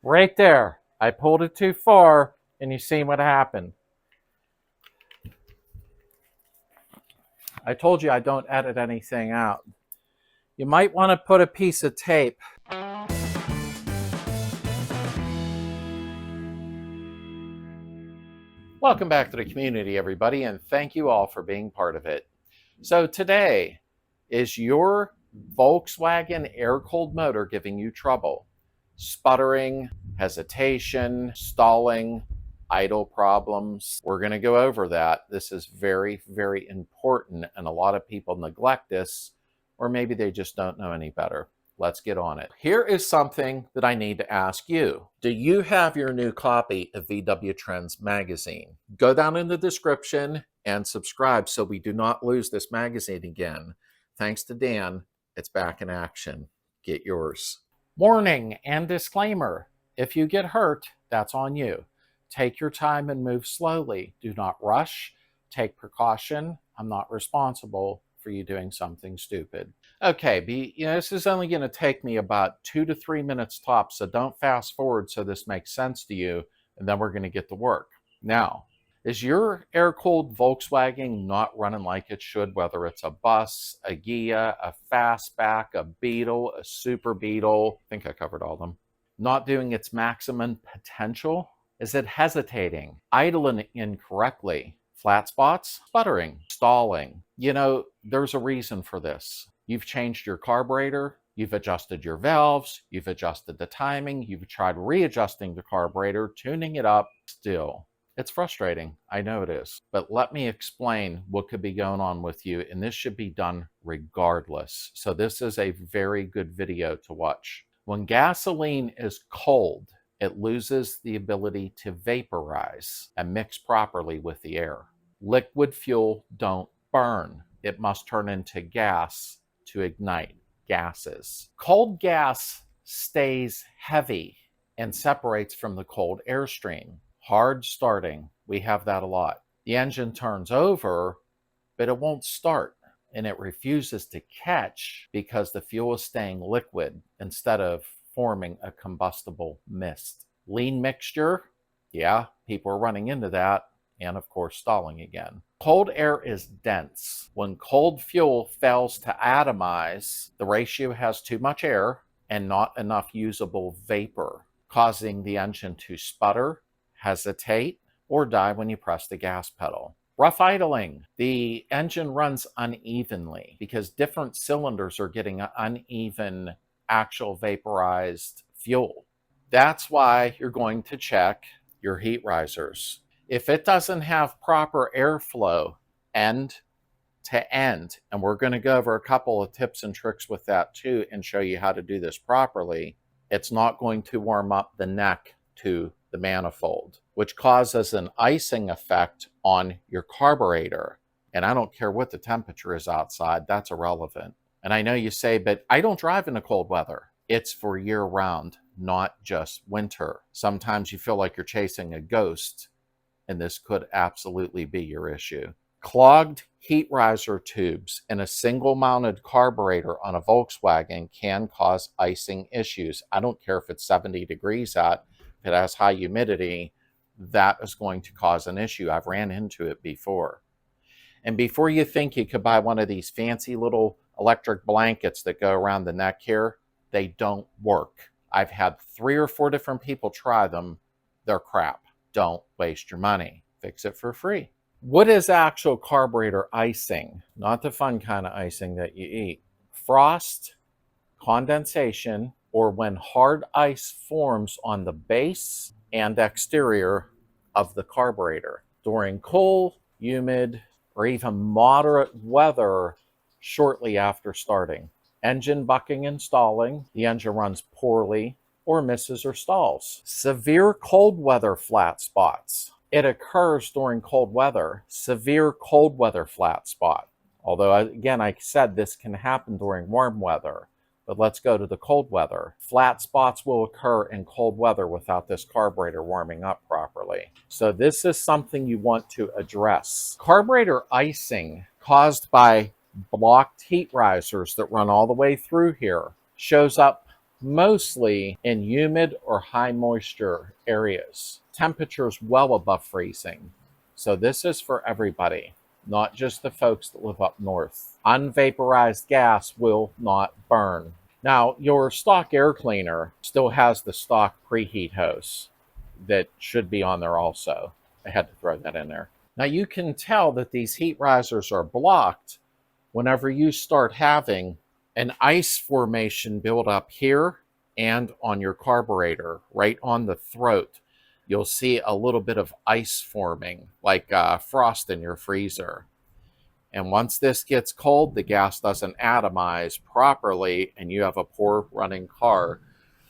Right there. I pulled it too far, and you see what happened. I told you I don't edit anything out. You might want to put a piece of tape. Welcome back to the community, everybody, and thank you all for being part of it. So today, is your Volkswagen air-cooled motor giving you trouble? Sputtering, hesitation, stalling, idle problems. We're going to go over that. This is very, very important, and a lot of people neglect this, or maybe they just don't know any better. Let's get on it. Here is something that I need to ask you. Do you have your new copy of VW Trends magazine? Go down in the description and subscribe so we do not lose this magazine again. Thanks to Dan, it's back in action. Get yours. Warning and disclaimer. If you get hurt, that's on you. Take your time and move slowly. Do not rush. Take precaution. I'm not responsible for you doing something stupid. Okay, this is only going to take me about 2 to 3 minutes tops, so don't fast forward so this makes sense to you, and then we're going to get to work. Now, is your air-cooled Volkswagen not running like it should, whether it's a bus, a Ghia, a fastback, a Beetle, a Super Beetle? I think I covered all of them. Not doing its maximum potential? Is it hesitating, idling incorrectly, flat spots, sputtering, stalling? You know, there's a reason for this. You've changed your carburetor, you've adjusted your valves, you've adjusted the timing, you've tried readjusting the carburetor, tuning it up, still. It's frustrating, I know it is. But let me explain what could be going on with you, and this should be done regardless. So this is a very good video to watch. When gasoline is cold, it loses the ability to vaporize and mix properly with the air. Liquid fuel don't burn. It must turn into gas to ignite, gases. Cold gas stays heavy and separates from the cold airstream. Hard starting, we have that a lot. The engine turns over, but it won't start, and it refuses to catch because the fuel is staying liquid instead of forming a combustible mist. Lean mixture, yeah, people are running into that, and of course stalling again. Cold air is dense. When cold fuel fails to atomize, the ratio has too much air and not enough usable vapor, causing the engine to sputter, hesitate, or die when you press the gas pedal. Rough idling. The engine runs unevenly because different cylinders are getting uneven actual vaporized fuel. That's why you're going to check your heat risers. If it doesn't have proper airflow end to end, and we're going to go over a couple of tips and tricks with that too and show you how to do this properly, it's not going to warm up the neck to the manifold, which causes an icing effect on your carburetor. And I don't care what the temperature is outside, that's irrelevant. And I know you say, but I don't drive in the cold weather. It's for year round, not just winter. Sometimes you feel like you're chasing a ghost, and this could absolutely be your issue. Clogged heat riser tubes in a single mounted carburetor on a Volkswagen can cause icing issues. I don't care if it's 70 degrees out, if it has high humidity, that is going to cause an issue. I've ran into it before. And before you think you could buy one of these fancy little electric blankets that go around the neck here, they don't work. I've had 3 or 4 different people try them. They're crap. Don't waste your money. Fix it for free. What is actual carburetor icing? Not the fun kind of icing that you eat. Frost, condensation, or when hard ice forms on the base and exterior of the carburetor during cool, humid, or even moderate weather shortly after starting. Engine bucking and stalling, the engine runs poorly or misses or stalls. Severe cold weather flat spots. It occurs during cold weather. Severe cold weather flat spot. Although, again, I said this can happen during warm weather. But let's go to the cold weather. Flat spots will occur in cold weather without this carburetor warming up properly. So this is something you want to address. Carburetor icing caused by blocked heat risers that run all the way through here shows up mostly in humid or high moisture areas. Temperatures well above freezing. So this is for everybody, not just the folks that live up north. Unvaporized gas will not burn. Now, your stock air cleaner still has the stock preheat hose that should be on there also. I had to throw that in there. Now, you can tell that these heat risers are blocked whenever you start having an ice formation build up here and on your carburetor, right on the throat. You'll see a little bit of ice forming, like frost in your freezer. And once this gets cold, the gas doesn't atomize properly, and you have a poor running car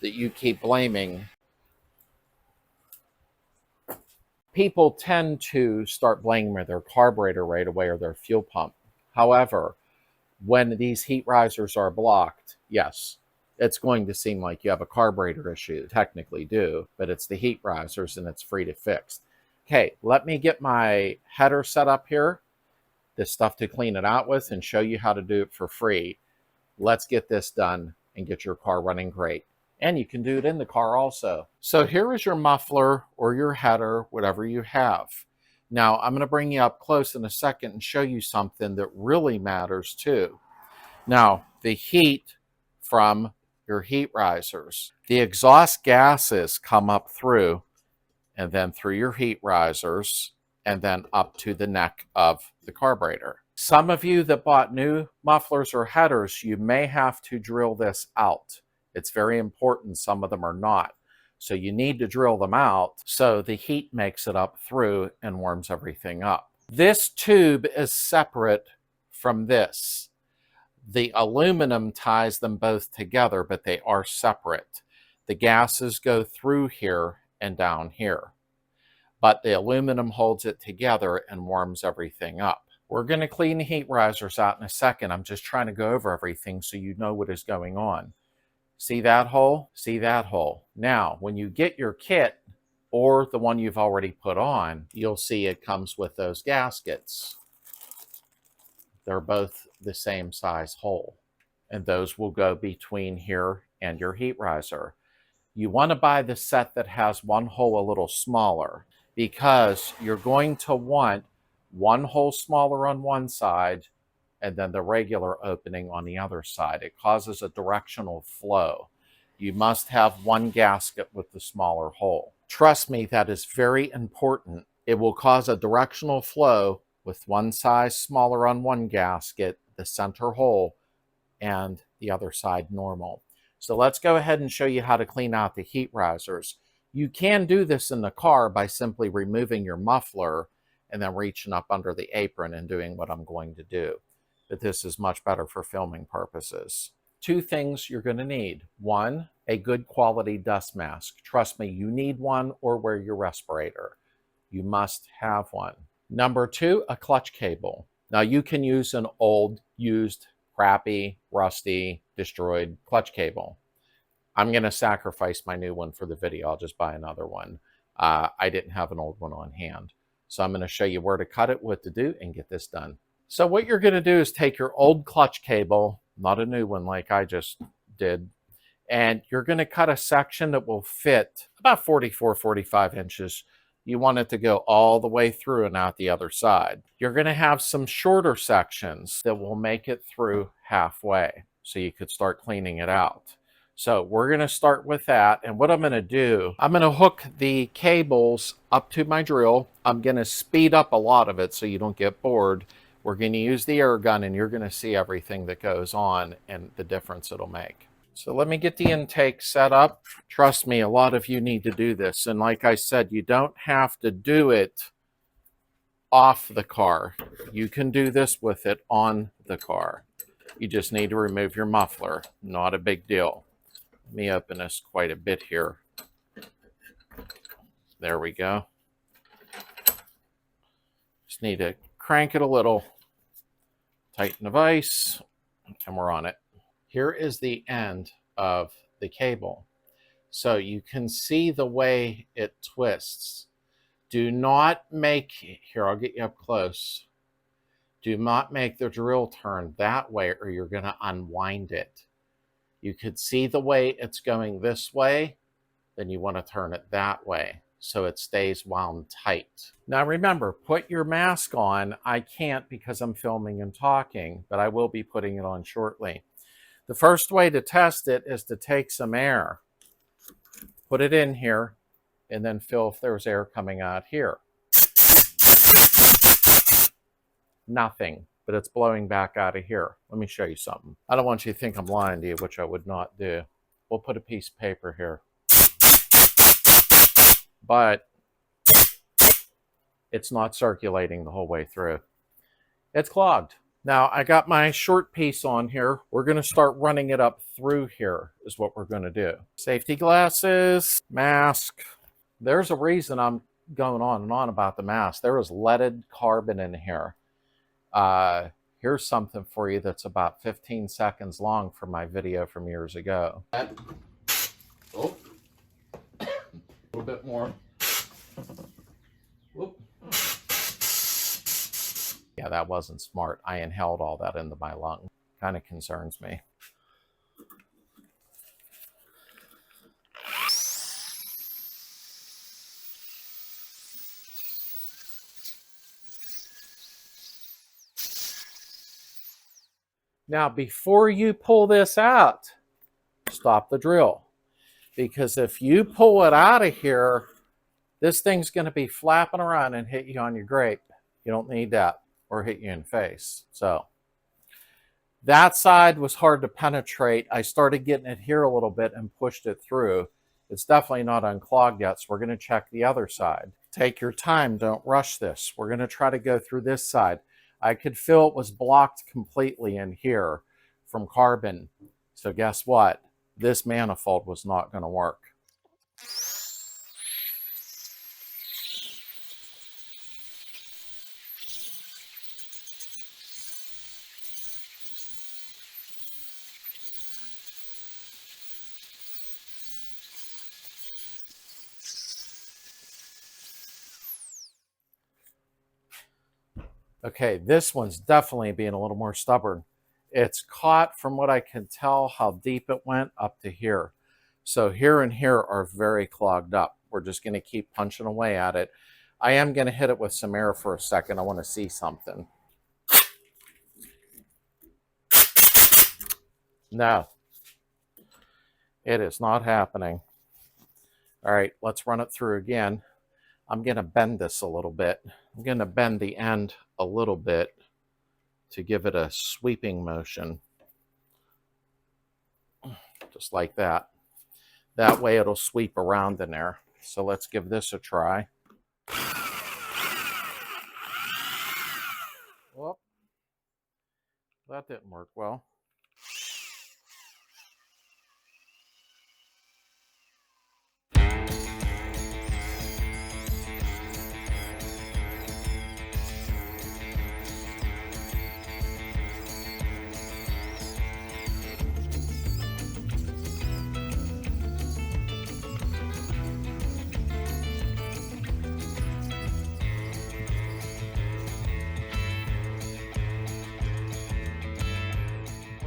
that you keep blaming. People tend to start blaming their carburetor right away or their fuel pump. However, when these heat risers are blocked, yes, it's going to seem like you have a carburetor issue. Technically do, but it's the heat risers and it's free to fix. Okay, let me get my header set up here, this stuff to clean it out with, and show you how to do it for free. Let's get this done and get your car running great. And you can do it in the car also. So here is your muffler or your header, whatever you have. Now, I'm going to bring you up close in a second and show you something that really matters too. Now, the heat from your heat risers. The exhaust gases come up through and then through your heat risers and then up to the neck of the carburetor. Some of you that bought new mufflers or headers, you may have to drill this out. It's very important. Some of them are not. So you need to drill them out so the heat makes it up through and warms everything up. This tube is separate from this. The aluminum ties them both together, but they are separate. The gases go through here and down here, but the aluminum holds it together and warms everything up. We're going to clean the heat risers out in a second. I'm just trying to go over everything so you know what is going on. See that hole? See that hole? Now, when you get your kit or the one you've already put on, you'll see it comes with those gaskets. They're both the same size hole, and those will go between here and your heat riser. You want to buy the set that has one hole a little smaller, because you're going to want one hole smaller on one side and then the regular opening on the other side. It causes a directional flow. You must have one gasket with the smaller hole. Trust me, that is very important. It will cause a directional flow with one size smaller on one gasket, the center hole, and the other side normal. So let's go ahead and show you how to clean out the heat risers. You can do this in the car by simply removing your muffler and then reaching up under the apron and doing what I'm going to do. But this is much better for filming purposes. Two things you're going to need. One, a good quality dust mask. Trust me, you need one, or wear your respirator. You must have one. Number two, a clutch cable. Now you can use an old, used, crappy, rusty, destroyed clutch cable. I'm going to sacrifice my new one for the video. I'll just buy another one. I didn't have an old one on hand. So I'm going to show you where to cut it, what to do, and get this done. So what you're going to do is take your old clutch cable, not a new one like I just did, and you're going to cut a section that will fit about 44, 45 inches. You want it to go all the way through and out the other side. You're going to have some shorter sections that will make it through halfway, so you could start cleaning it out. So we're going to start with that. And what I'm going to do, I'm going to hook the cables up to my drill. I'm going to speed up a lot of it so you don't get bored. We're going to use the air gun, and you're going to see everything that goes on and the difference it'll make. So let me get the intake set up. Trust me, a lot of you need to do this. And like I said, you don't have to do it off the car. You can do this with it on the car. You just need to remove your muffler. Not a big deal. Let me open this quite a bit here. There we go. Just need to crank it a little, tighten the vise, and we're on it. Here is the end of the cable. So you can see the way it twists. Do not make, here, I'll get you up close. Do not make the drill turn that way or you're going to unwind it. You could see the way it's going this way, then you want to turn it that way so it stays wound tight. Now remember, put your mask on. I can't because I'm filming and talking, but I will be putting it on shortly. The first way to test it is to take some air, put it in here, and then feel if there's air coming out here. Nothing, but it's blowing back out of here. Let me show you something. I don't want you to think I'm lying to you, which I would not do. We'll put a piece of paper here. But it's not circulating the whole way through. It's clogged. Now I got my short piece on here. We're going to start running it up through here is what we're going to do. Safety glasses, mask. There's a reason I'm going on and on about the mask. There is leaded carbon in here. Here's something for you that's about 15 seconds long from my video from years ago. Oh, a little bit more. Whoop. Yeah, that wasn't smart. I inhaled all that into my lung. Kind of concerns me. Now, before you pull this out, stop the drill. Because if you pull it out of here, this thing's going to be flapping around and hit you on your grape. You don't need that, or hit you in the face. So that side was hard to penetrate. I started getting it here a little bit and pushed it through. It's definitely not unclogged yet, so we're going to check the other side. Take your time. Don't rush this. We're going to try to go through this side. I could feel it was blocked completely in here from carbon. So guess what? This manifold was not going to work. Okay, this one's definitely being a little more stubborn. It's caught, from what I can tell, how deep it went up to here. So here and here are very clogged up. We're just going to keep punching away at it. I am going to hit it with some air for a second. I want to see something. No, it is not happening. All right, let's run it through again. I'm going to bend this a little bit. I'm going to bend the end a little bit to give it a sweeping motion. Just like that. That way it'll sweep around in there. So let's give this a try. Whoop. That didn't work well.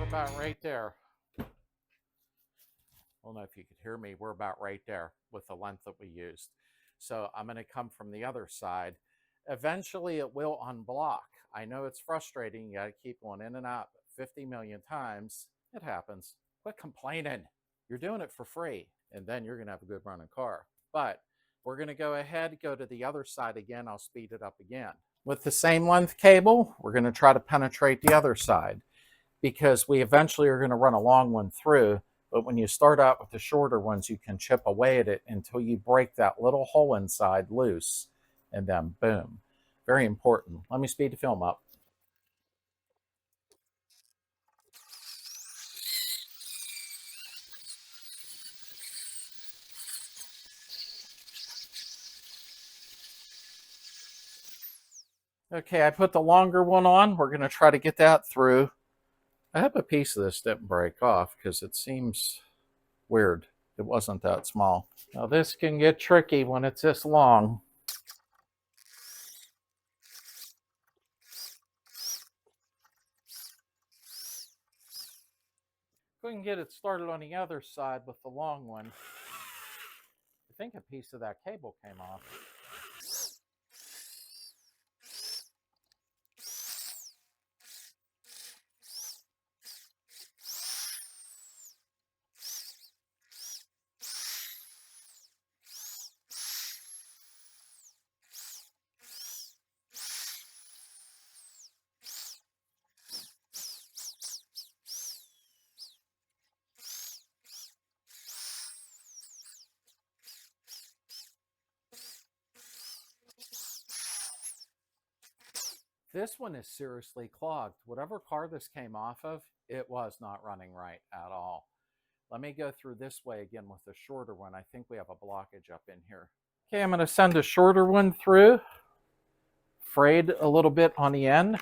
About right there. I don't know if you could hear me. We're about right there with the length that we used. So I'm going to come from the other side. Eventually it will unblock. I know it's frustrating. You got to keep going in and out 50 million times. It happens. Quit complaining. You're doing it for free, and then you're going to have a good running car. But we're going to go ahead, go to the other side again. I'll speed it up again. With the same length cable, we're going to try to penetrate the other side, because we eventually are going to run a long one through. But when you start out with the shorter ones, you can chip away at it until you break that little hole inside loose, and then boom. Very important. Let me speed the film up. Okay, I put the longer one on. We're going to try to get that through. I hope a piece of this didn't break off because it seems weird. It wasn't that small. Now this can get tricky when it's this long. Go ahead and get it started on the other side with the long one. I think a piece of that cable came off. This one is seriously clogged. Whatever car this came off of, it was not running right at all. Let me go through this way again with the shorter one. I think we have a blockage up in here. Okay, I'm going to send a shorter one through. Frayed a little bit on the end.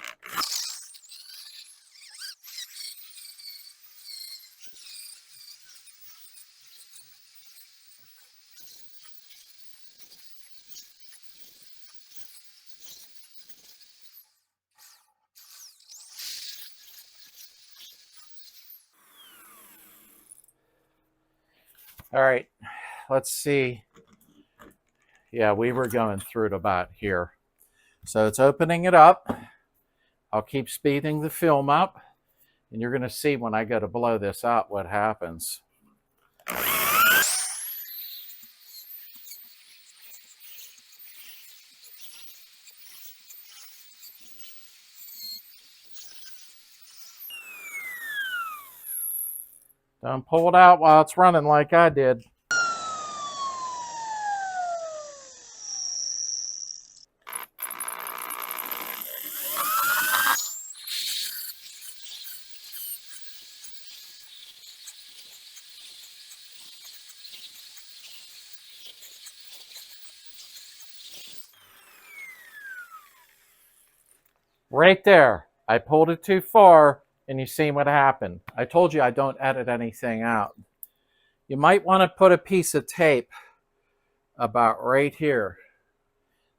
All right, let's see. Yeah, we were going through it about here. So it's opening it up. I'll keep speeding the film up, and you're going to see when I go to blow this out what happens. Don't pull it out while it's running like I did. Right there, I pulled it too far, and you see what happened. I told you I don't edit anything out. You might want to put a piece of tape about right here.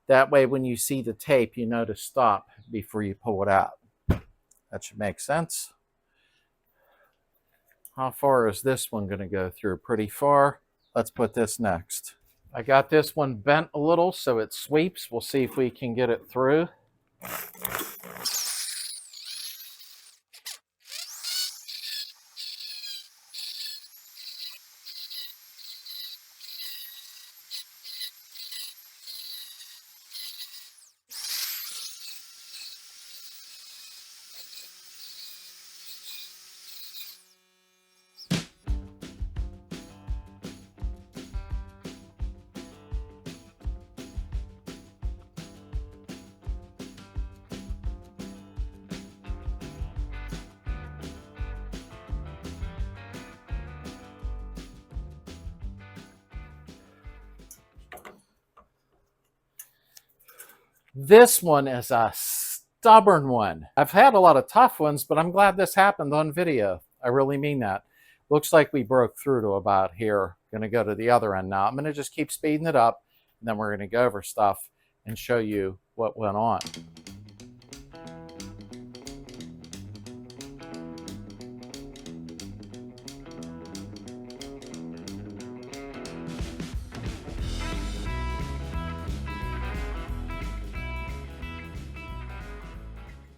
That way when you see the tape, you know to stop before you pull it out. That should make sense. How far is this one going to go through? Pretty far. Let's put this next. I got this one bent a little so it sweeps. We'll see if we can get it through. This one is a stubborn one. I've had a lot of tough ones, but I'm glad this happened on video. I really mean that. Looks like we broke through to about here. Going to go to the other end now. I'm going to just keep speeding it up, and then we're going to go over stuff and show you what went on.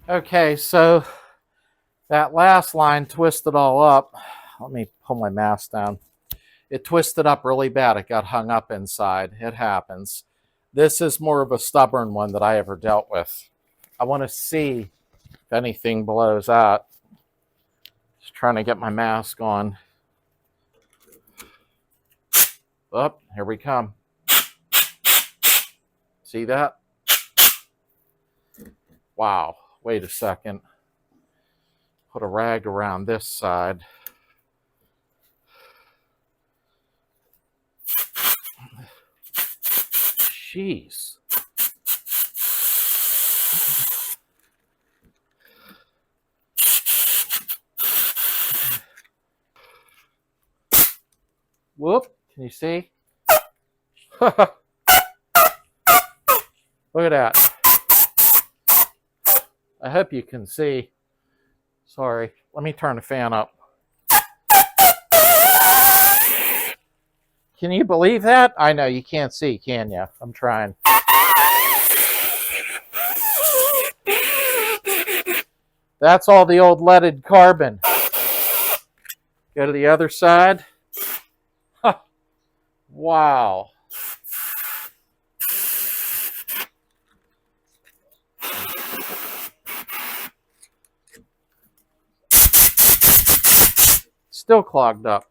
Okay, so that last line twisted all up. Let me pull my mask down. It twisted up really bad. It got hung up inside. It happens. This is more of a stubborn one that I ever dealt with. I want to see if anything blows out. Just trying to get my mask on. Oh, here we come. See that? Wow. Wait a second. Put a rag around this side. Jeez. Whoop. Can you see? Look at that. I hope you can see. Sorry. Let me turn the fan up. Can you believe that? I know you can't see, can you? I'm trying. That's all the old leaded carbon. Go to the other side. Huh. Wow. Still clogged up.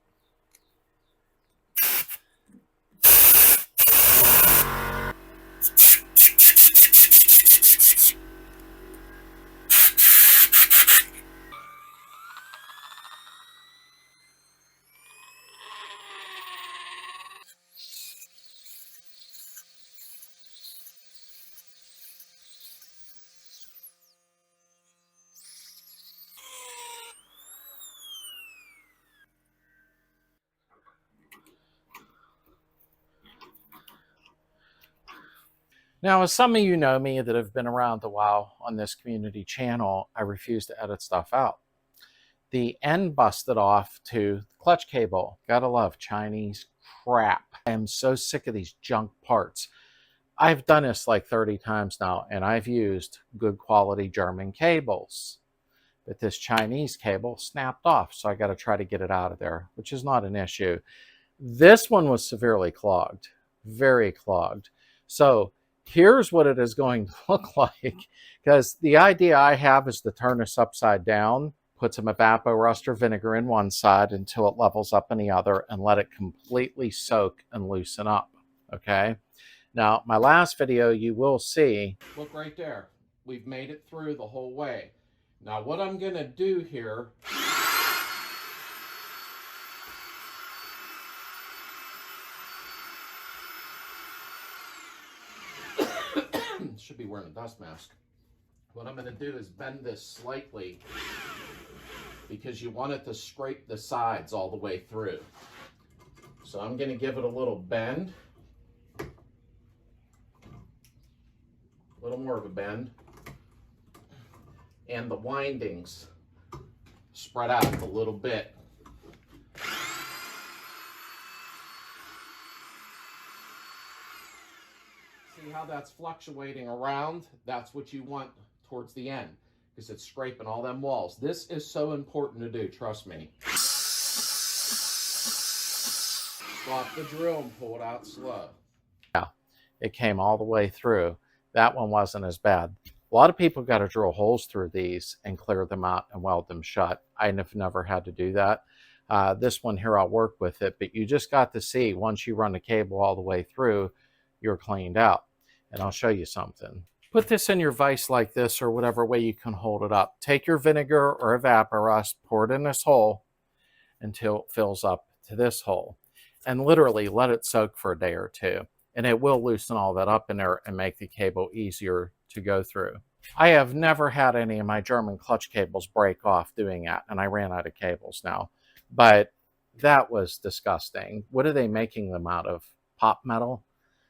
Now, as some of you know me that have been around a while on this community channel, I refuse to edit stuff out. The end busted off to the clutch cable. Gotta love Chinese crap. I am so sick of these junk parts. I've done this like 30 times now, and I've used good quality German cables. But this Chinese cable snapped off, so I got to try to get it out of there, which is not an issue. This one was severely clogged, very clogged. So here's what it is going to look like, because the idea I have is to turn this upside down, put some evaporust or vinegar in one side until it levels up in the other, and let it completely soak and loosen up, okay? Now, my last video, you will see, look right there. We've made it through the whole way. Now, what I'm going to do here, should be wearing a dust mask. What I'm going to do is bend this slightly because you want it to scrape the sides all the way through. So I'm going to give it a little bend, a little more of a bend, and the windings spread out a little bit. See how that's fluctuating around? That's what you want towards the end, because it's scraping all them walls. This is so important to do, trust me. Stop the drill and pull it out slow. Yeah, it came all the way through. That one wasn't as bad. A lot of people got to drill holes through these and clear them out and weld them shut. I've never had to do that. This one here, I'll work with it, but you just got to see once you run the cable all the way through, you're cleaned out. And I'll show you something. Put this in your vise like this or whatever way you can hold it up. Take your vinegar or evaporust, pour it in this hole until it fills up to this hole. And literally let it soak for a day or two. And it will loosen all that up in there and make the cable easier to go through. I have never had any of my German clutch cables break off doing that, and I ran out of cables now. But that was disgusting. What are they making them out of? Pop metal?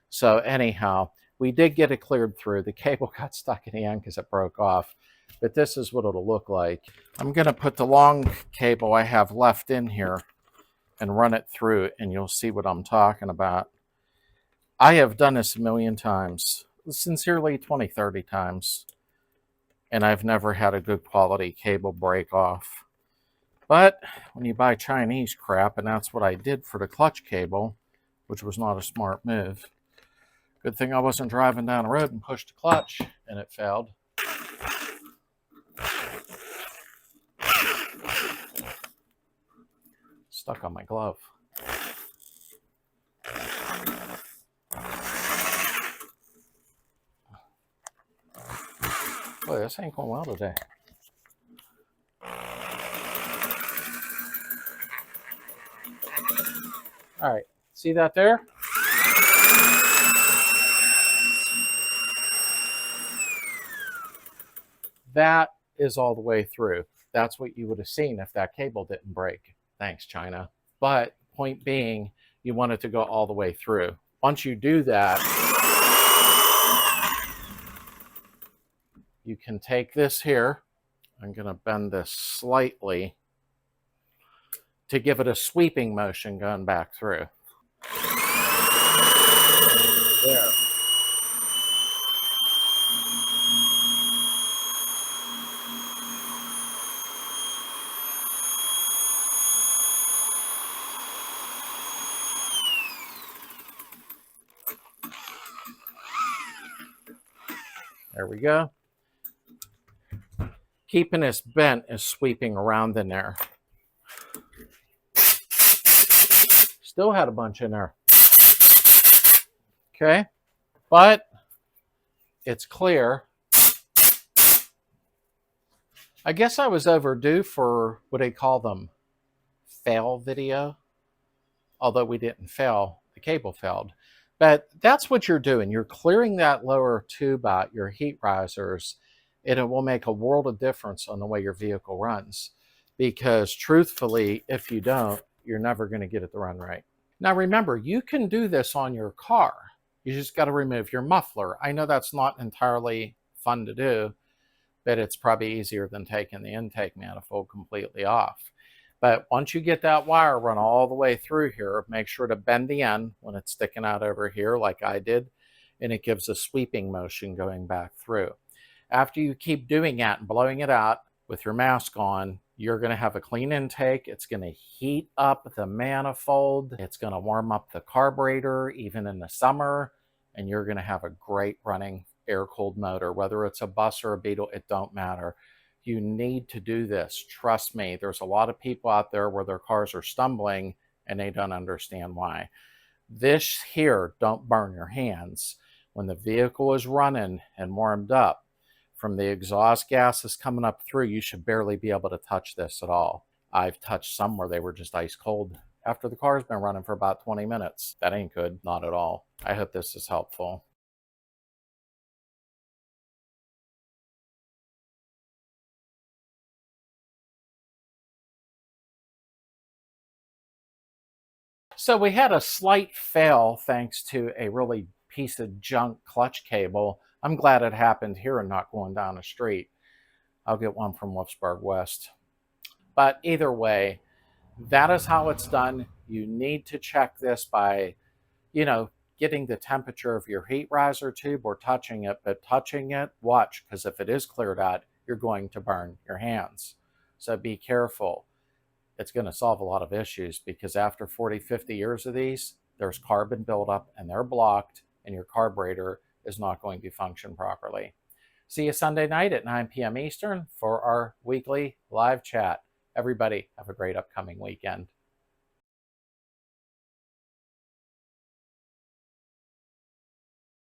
So anyhow, we did get it cleared through. The cable got stuck in the end because it broke off. But this is what it'll look like. I'm going to put the long cable I have left in here and run it through, and you'll see what I'm talking about. I have done this a million times, sincerely 20, 30 times, and I've never had a good quality cable break off. But when you buy Chinese crap, and that's what I did for the clutch cable, which was not a smart move. Good thing I wasn't driving down the road and pushed the clutch, and it failed. Stuck on my glove. Boy, this ain't going well today. All right, see that there? That is all the way through. That's what you would have seen if that cable didn't break. Thanks, China. But point being, you want it to go all the way through. Once you do that, you can take this here. I'm going to bend this slightly to give it a sweeping motion going back through. There we go. Keeping this bent is sweeping around in there. Still had a bunch in there. Okay, but it's clear. I guess I was overdue for what they call them, fail video. Although we didn't fail, the cable failed. But that's what you're doing. You're clearing that lower tube out, your heat risers, and it will make a world of difference on the way your vehicle runs. Because truthfully, if you don't, you're never going to get it to run right. Now remember, you can do this on your car. You just got to remove your muffler. I know that's not entirely fun to do, but it's probably easier than taking the intake manifold completely off. But once you get that wire run all the way through here, make sure to bend the end when it's sticking out over here like I did, and it gives a sweeping motion going back through. After you keep doing that and blowing it out with your mask on, you're going to have a clean intake. It's going to heat up the manifold. It's going to warm up the carburetor even in the summer, and you're going to have a great running air-cooled motor. Whether it's a bus or a Beetle, it don't matter. You need to do this. Trust me, there's a lot of people out there where their cars are stumbling and they don't understand why. This here, don't burn your hands. When the vehicle is running and warmed up, from the exhaust gases coming up through, you should barely be able to touch this at all. I've touched some where they were just ice cold after the car's been running for about 20 minutes. That ain't good, not at all. I hope this is helpful. So we had a slight fail thanks to a really piece of junk clutch cable. I'm glad it happened here and not going down the street. I'll get one from Wolfsburg West. But either way, that is how it's done. You need to check this by, getting the temperature of your heat riser tube or touching it. But touching it, watch, because if it is cleared out, you're going to burn your hands. So be careful. It's going to solve a lot of issues because after 40, 50 years of these, there's carbon buildup and they're blocked and your carburetor is not going to function properly. See you Sunday night at 9 p.m. Eastern for our weekly live chat. Everybody have a great upcoming weekend.